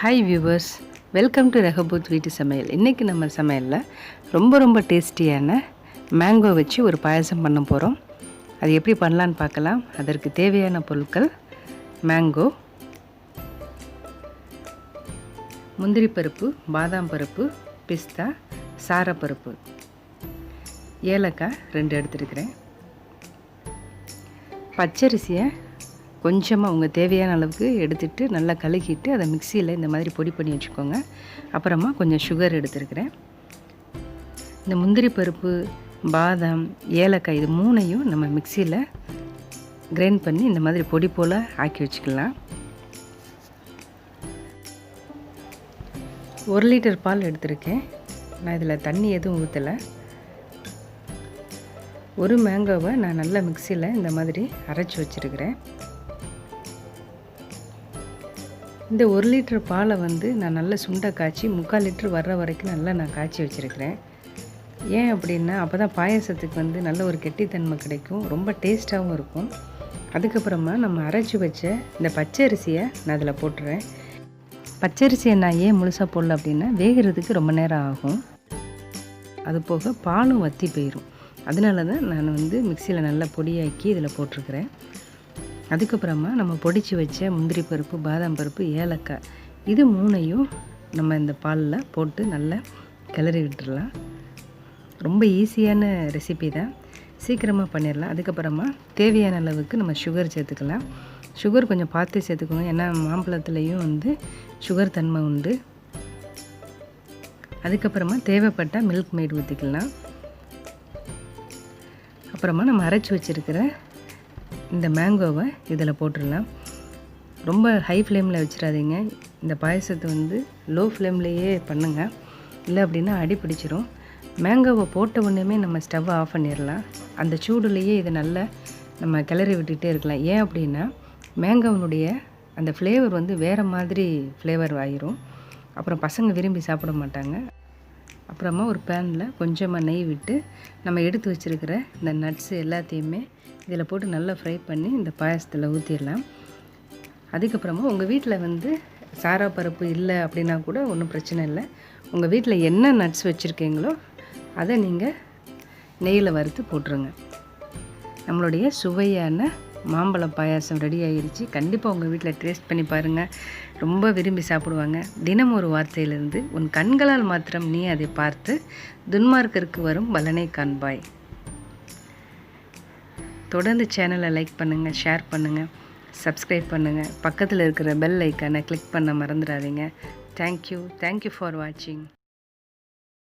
Hi viewers, welcome to ரெஹபூத் வீட்டு சமையல். இன்றைக்கி நம்ம சமையலில் ரொம்ப டேஸ்டியான மேங்கோ வச்சு ஒரு பாயசம் பண்ண போகிறோம். அது எப்படி பண்ணலான்னு பார்க்கலாம். அதற்கு தேவையான பொருட்கள்: மேங்கோ, முந்திரி பருப்பு, பாதாம் பருப்பு, பிஸ்தா, சார பருப்பு, ஏலக்காய் 2 எடுத்துருக்கிறேன். பச்சரிசியை கொஞ்சமாக உங்கள் தேவையான அளவுக்கு எடுத்துகிட்டு நல்லா கலக்கிட்டு அதை மிக்சியில் இந்த மாதிரி பொடி பண்ணி வச்சுக்கோங்க. அப்புறமா கொஞ்சம் சுகர் எடுத்துருக்கிறேன். இந்த முந்திரி பருப்பு, பாதாம், ஏலக்காய் இது 3ஐயும் நம்ம மிக்சியில் கிரைண்ட் பண்ணி இந்த மாதிரி பொடி போல் ஆக்கி வச்சுக்கலாம். 1 லிட்டர் பால் எடுத்திருக்கேன். நான் இதில் தண்ணி எதுவும் ஊற்றலை. ஒரு மேங்கோவை நான் நல்லா மிக்சியில் இந்த மாதிரி அரைச்சி வச்சுருக்கிறேன். இந்த 1 லிட்டர் பாலை நான் நல்லா சுண்டை காய்ச்சி 3/4 லிட்டர் வர்ற வரைக்கும் நல்லா நான் காய்ச்சி வச்சுருக்கிறேன். ஏன் அப்படின்னா அப்போ தான் பாயசத்துக்கு நல்ல ஒரு கெட்டித்தன்மை கிடைக்கும், ரொம்ப டேஸ்ட்டாகவும் இருக்கும். அதுக்கப்புறமா நம்ம அரைச்சி வச்ச இந்த பச்சரிசியை நான் அதில் போட்டுறேன். பச்சரிசியை நான் ஏன் முழுசாக போடல அப்படின்னா வேகிறதுக்கு ரொம்ப நேரம் ஆகும். அது போக பாலும் வற்றி போயிடும். அதனால தான் நான் மிக்சியில் நல்லா பொடியாக்கி இதில் போட்டிருக்கிறேன். அதுக்கப்புறமா நம்ம பொடிச்சு வச்ச முந்திரி பருப்பு, பாதாம் பருப்பு, ஏலக்காய் இது 3ஐயும் நம்ம இந்த பாலில் போட்டு நல்லா கிளறி விட்டுடலாம். ரொம்ப ஈஸியான ரெசிபி தான், சீக்கிரமாக பண்ணிடலாம். அதுக்கப்புறமா தேவையான அளவுக்கு நம்ம சுகர் சேர்த்துக்கலாம். சுகர் கொஞ்சம் பார்த்து சேர்த்துக்கோங்க, ஏன்னா மாம்பழத்துலேயும் சுகர் தன்மை உண்டு. அதுக்கப்புறமா தேவைப்பட்டால் மில்க் மேட் ஊற்றிக்கலாம். அப்புறமா நம்ம அரைச்சி வச்சுருக்கிற இந்த மேங்கோவை இதில் போட்டுடலாம். ரொம்ப ஹை ஃப்ளேமில் வச்சிடாதீங்க. இந்த பாயசத்தை லோ ஃப்ளேம்லேயே பண்ணுங்கள், இல்லை அப்படின்னா அடி பிடிச்சிரும். மேங்கோவை போட்ட உடனே நம்ம ஸ்டவ்வை ஆஃப் பண்ணிடலாம். அந்த சூடுலேயே இதை நல்லா நம்ம கிளறி விட்டுகிட்டே இருக்கலாம். ஏன் அப்படின்னா மேங்கோவினுடைய அந்த ஃப்ளேவர் வேறு மாதிரி ஃப்ளேவர் ஆகிரும். அப்புறம் பசங்க விரும்பி சாப்பிட மாட்டாங்க. அப்புறமா ஒரு பேனில் கொஞ்சமாக நெய் விட்டு நம்ம எடுத்து வச்சுருக்கிற இந்த நட்ஸு எல்லாத்தையுமே இதில் போட்டு நல்லா ஃப்ரை பண்ணி இந்த பாயசத்தில் ஊற்றிடலாம். அதுக்கப்புறமா உங்கள் வீட்டில் சாரா பருப்பு இல்லை அப்படின்னா கூட ஒன்றும் பிரச்சனை இல்லை. உங்கள் வீட்டில் என்ன நட்ஸ் வச்சுருக்கீங்களோ அதை நீங்கள் நெய்யில் வறுத்து போட்டுருங்க. நம்மளுடைய சுவையான மாம்பழம் பாயாசம் ரெடி ஆகிடுச்சு. கண்டிப்பாக உங்கள் வீட்டில் டேஸ்ட் பண்ணி பாருங்கள், ரொம்ப விரும்பி சாப்பிடுவாங்க. தினம் ஒரு வார்த்தையிலிருந்து உன் கண்களால் மாத்திரம் நீ அதை பார்த்து துன்மார்க்கருக்கு வரும் பலனை காண்பாய். தொடர்ந்து சேனலை லைக் பண்ணுங்கள், ஷேர் பண்ணுங்கள், சப்ஸ்கிரைப் பண்ணுங்கள். பக்கத்தில் இருக்கிற பெல் ஐக்கானை கிளிக் பண்ண மறந்துடாதீங்க. தேங்க்யூ ஃபார் வாட்சிங்.